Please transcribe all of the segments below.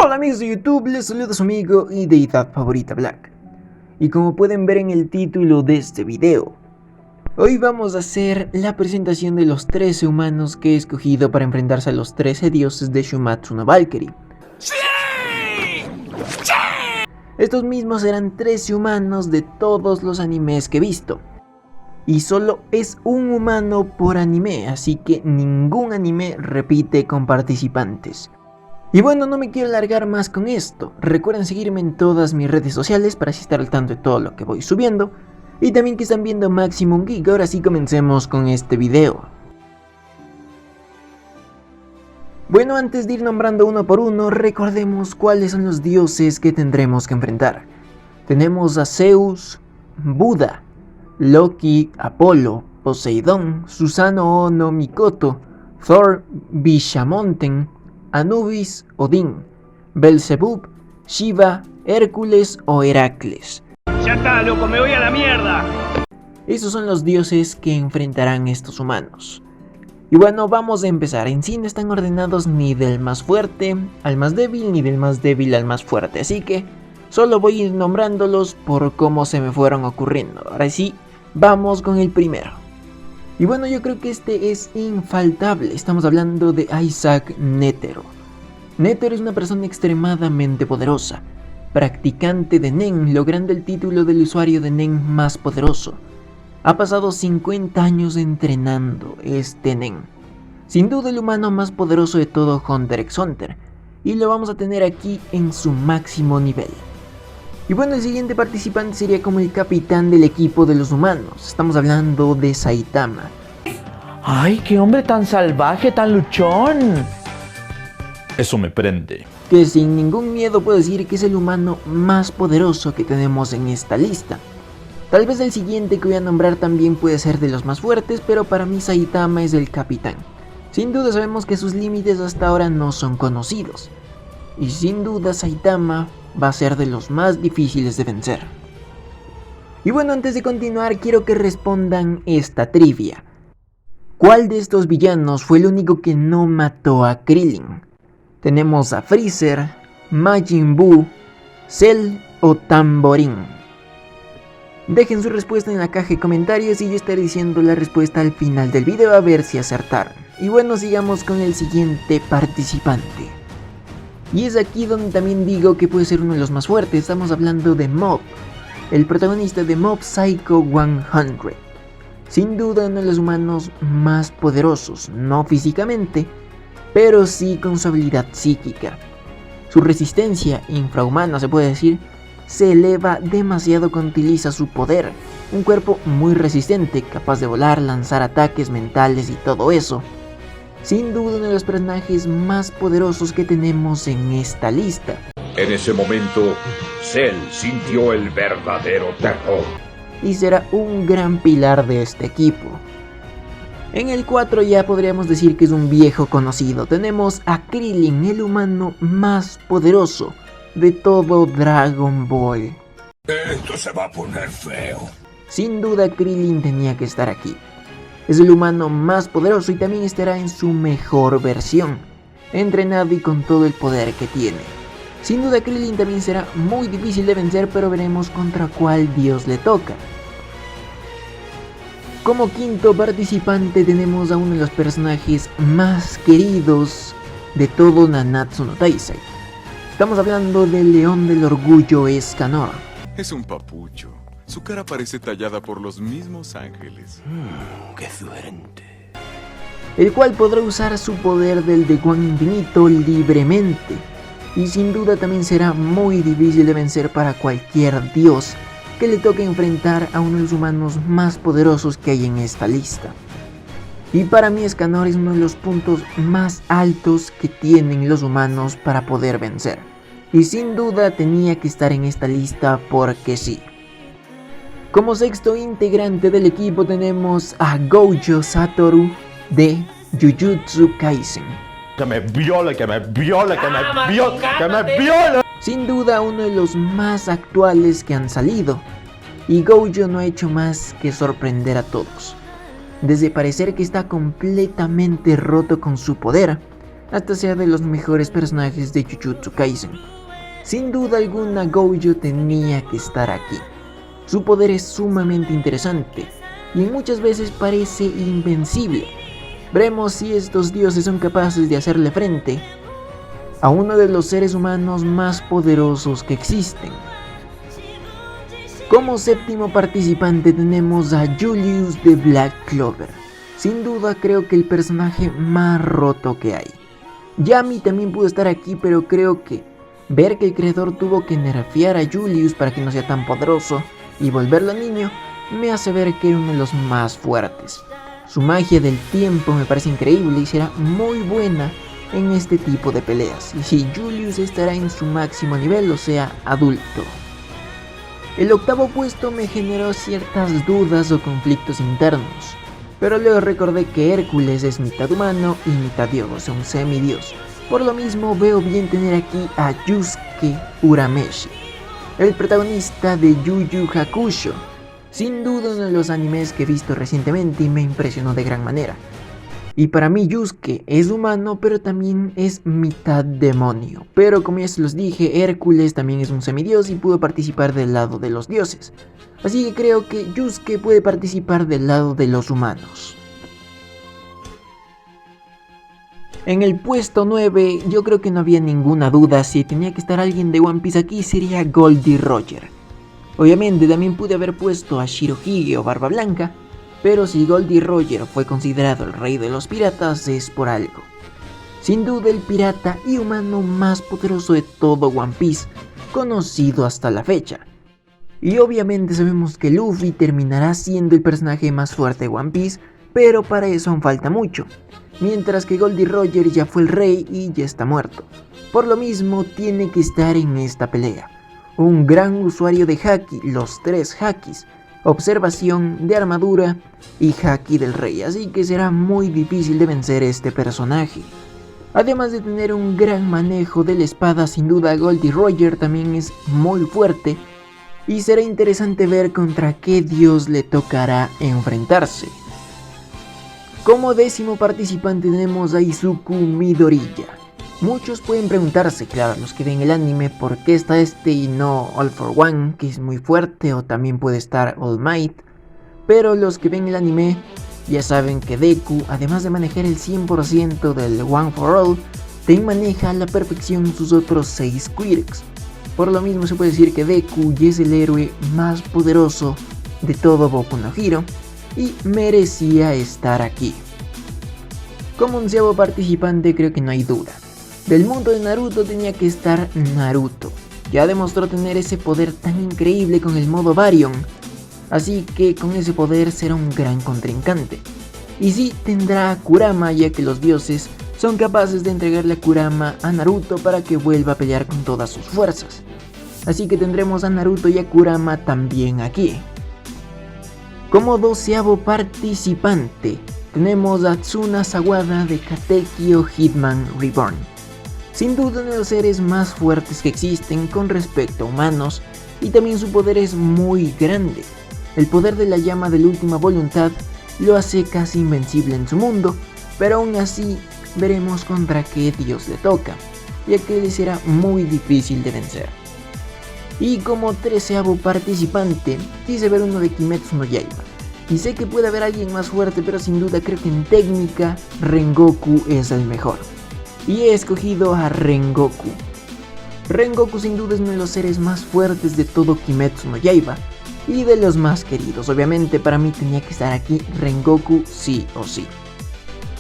Hola amigos de YouTube, les saluda su amigo y deidad favorita Black. Y como pueden ver en el título de este video, hoy vamos a hacer la presentación de los 13 humanos que he escogido para enfrentarse a los 13 dioses de Shumatsu no Valkyrie. ¡Sí! ¡Sí! Estos mismos serán 13 humanos de todos los animes que he visto. Y solo es un humano por anime, así que ningún anime repite con participantes. Y bueno, no me quiero alargar más con esto. Recuerden seguirme en todas mis redes sociales para así estar al tanto de todo lo que voy subiendo. Y también que están viendo Maximum Geek. Ahora sí comencemos con este video. Bueno, antes de ir nombrando uno por uno, recordemos cuáles son los dioses que tendremos que enfrentar. Tenemos a Zeus, Buda, Loki, Apolo, Poseidón, Susanoo no Mikoto, Thor, Bishamonten, Anubis, Odín, Belzebub, Shiva, Hércules o Heracles. ¡Ya está, loco! ¡Me voy a la mierda! Esos son los dioses que enfrentarán estos humanos. Y bueno, vamos a empezar. En sí no están ordenados ni del más fuerte al más débil, ni del más débil al más fuerte. Así que solo voy a ir nombrándolos por cómo se me fueron ocurriendo. Ahora sí, vamos con el primero. Y bueno, yo creo que este es infaltable. Estamos hablando de Isaac Netero. Netero es una persona extremadamente poderosa, practicante de Nen, logrando el título del usuario de Nen más poderoso. Ha pasado 50 años entrenando este Nen. Sin duda el humano más poderoso de todo Hunter x Hunter, y lo vamos a tener aquí en su máximo nivel. Y bueno, el siguiente participante sería como el capitán del equipo de los humanos. Estamos hablando de Saitama. ¡Ay, qué hombre tan salvaje, tan luchón! Eso me prende. Que sin ningún miedo puedo decir que es el humano más poderoso que tenemos en esta lista. Tal vez el siguiente que voy a nombrar también puede ser de los más fuertes, pero para mí Saitama es el capitán. Sin duda sabemos que sus límites hasta ahora no son conocidos. Y sin duda Saitama va a ser de los más difíciles de vencer. Y bueno, antes de continuar quiero que respondan esta trivia. ¿Cuál de estos villanos fue el único que no mató a Krillin? Tenemos a Freezer, Majin Buu, Cell o Tamborín. Dejen su respuesta en la caja de comentarios y yo estaré diciendo la respuesta al final del video a ver si acertaron. Y bueno, sigamos con el siguiente participante. Y es aquí donde también digo que puede ser uno de los más fuertes. Estamos hablando de Mob, el protagonista de Mob Psycho 100. Sin duda uno de los humanos más poderosos, no físicamente, pero sí con su habilidad psíquica. Su resistencia infrahumana, se puede decir, se eleva demasiado cuando utiliza su poder. Un cuerpo muy resistente, capaz de volar, lanzar ataques mentales y todo eso. Sin duda uno de los personajes más poderosos que tenemos en esta lista. En ese momento, Cell sintió el verdadero terror. Y será un gran pilar de este equipo. En el 4 ya podríamos decir que es un viejo conocido. Tenemos a Krillin, el humano más poderoso de todo Dragon Ball. Esto se va a poner feo. Sin duda Krillin tenía que estar aquí. Es el humano más poderoso y también estará en su mejor versión, entrenado y con todo el poder que tiene. Sin duda Krillin también será muy difícil de vencer, pero veremos contra cuál dios le toca. Como quinto participante tenemos a uno de los personajes más queridos de todo Nanatsu no Taizai. Estamos hablando del león del orgullo Escanor. Es un papucho. Su cara parece tallada por los mismos ángeles. ¡Qué suerte! El cual podrá usar su poder del Deguan infinito libremente. Y sin duda también será muy difícil de vencer para cualquier dios que le toque enfrentar a uno de los humanos más poderosos que hay en esta lista. Y para mí Escanor es uno de los puntos más altos que tienen los humanos para poder vencer. Y sin duda tenía que estar en esta lista porque sí. Como sexto integrante del equipo tenemos a Gojo Satoru de Jujutsu Kaisen. Que me viola, que me viola, que me viola, que me viola. Sin duda uno de los más actuales que han salido. Y Gojo no ha hecho más que sorprender a todos. Desde parecer que está completamente roto con su poder, hasta sea de los mejores personajes de Jujutsu Kaisen. Sin duda alguna Gojo tenía que estar aquí. Su poder es sumamente interesante y muchas veces parece invencible. Veremos si estos dioses son capaces de hacerle frente a uno de los seres humanos más poderosos que existen. Como séptimo participante tenemos a Julius de Black Clover. Sin duda creo que el personaje más roto que hay. Yami también pudo estar aquí, pero creo que ver que el creador tuvo que nerfear a Julius para que no sea tan poderoso y volverlo niño me hace ver que era uno de los más fuertes. Su magia del tiempo me parece increíble y será muy buena en este tipo de peleas. Y si Julius estará en su máximo nivel, o sea, adulto. El octavo puesto me generó ciertas dudas o conflictos internos, pero luego recordé que Hércules es mitad humano y mitad dios, o sea, un semidios. Por lo mismo veo bien tener aquí a Yusuke Urameshi, el protagonista de Yu Yu Hakusho. Sin duda uno de los animes que he visto recientemente y me impresionó de gran manera. Y para mí Yusuke es humano, pero también es mitad demonio. Pero como ya se los dije, Hércules también es un semidios y pudo participar del lado de los dioses. Así que creo que Yusuke puede participar del lado de los humanos. En el puesto 9 yo creo que no había ninguna duda, si tenía que estar alguien de One Piece aquí sería Goldie Roger. Obviamente también pude haber puesto a Shirohige o Barba Blanca, pero si Goldie Roger fue considerado el rey de los piratas es por algo. Sin duda el pirata y humano más poderoso de todo One Piece, conocido hasta la fecha. Y obviamente sabemos que Luffy terminará siendo el personaje más fuerte de One Piece, pero para eso aún falta mucho. Mientras que Goldie Roger ya fue el rey y ya está muerto. Por lo mismo tiene que estar en esta pelea. Un gran usuario de Haki, los 3 Hakis, observación, de armadura y Haki del rey, así que será muy difícil de vencer este personaje. Además de tener un gran manejo de la espada, sin duda Goldie Roger también es muy fuerte y será interesante ver contra qué dios le tocará enfrentarse. Como décimo participante tenemos a Izuku Midoriya. Muchos pueden preguntarse, claro, los que ven el anime, por qué está este y no All for One, que es muy fuerte, o también puede estar All Might. Pero los que ven el anime ya saben que Deku, además de manejar el 100% del One for All, también maneja a la perfección sus otros 6 quirks. Por lo mismo se puede decir que Deku ya es el héroe más poderoso de todo Boku no Hero y merecía estar aquí. Como 11º participante creo que no hay duda. Del mundo de Naruto tenía que estar Naruto. Ya demostró tener ese poder tan increíble con el modo Baryon, así que con ese poder será un gran contrincante. Y sí, tendrá a Kurama, ya que los dioses son capaces de entregarle a Kurama a Naruto para que vuelva a pelear con todas sus fuerzas. Así que tendremos a Naruto y a Kurama también aquí. Como 12º participante tenemos a Tsuna Sawada de Katekyo Hitman Reborn. Sin duda uno de los seres más fuertes que existen con respecto a humanos, y también su poder es muy grande. El poder de la llama de la última voluntad lo hace casi invencible en su mundo, pero aún así veremos contra qué dios le toca, ya que le será muy difícil de vencer. Y como 13º participante quise ver uno de Kimetsu no Yaiba, y sé que puede haber alguien más fuerte, pero sin duda creo que en técnica Rengoku es el mejor. Y he escogido a Rengoku. Rengoku sin duda es uno de los seres más fuertes de todo Kimetsu no Yaiba y de los más queridos. Obviamente para mí tenía que estar aquí Rengoku sí o sí.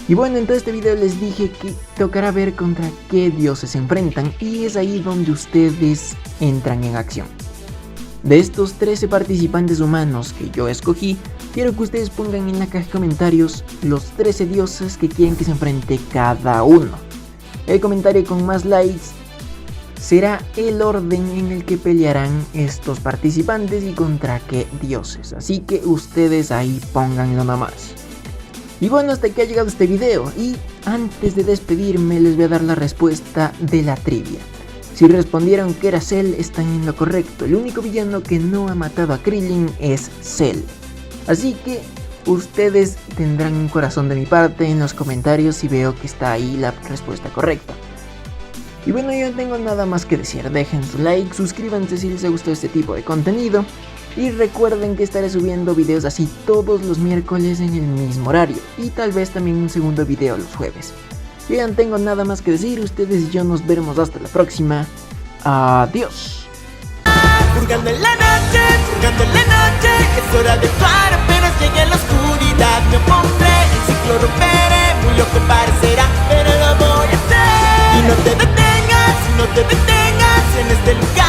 Y bueno, en todo este video les dije que tocará ver contra qué dioses se enfrentan, y es ahí donde ustedes entran en acción. De estos 13 participantes humanos que yo escogí, quiero que ustedes pongan en la caja de comentarios los 13 dioses que quieren que se enfrente cada uno. El comentario con más likes será el orden en el que pelearán estos participantes y contra qué dioses. Así que ustedes ahí pónganlo nomás. Y bueno, hasta aquí ha llegado este video, y antes de despedirme les voy a dar la respuesta de la trivia. Si respondieron que era Cell, están en lo correcto. El único villano que no ha matado a Krillin es Cell. Así que Ustedes tendrán un corazón de mi parte en los comentarios si veo que está ahí la respuesta correcta. Y bueno, yo no tengo nada más que decir. Dejen su like, suscríbanse si les gustó este tipo de contenido. Y recuerden que estaré subiendo videos así todos los miércoles en el mismo horario. Y tal vez también un segundo video los jueves. Yo ya no tengo nada más que decir. Ustedes y yo nos veremos hasta la próxima. Adiós. Purgando en la noche, es hora de actuar, apenas llegue la oscuridad. Me opondré, el ciclo romperé, muy loco parecerá, pero lo voy a hacer. Y no te detengas en este lugar.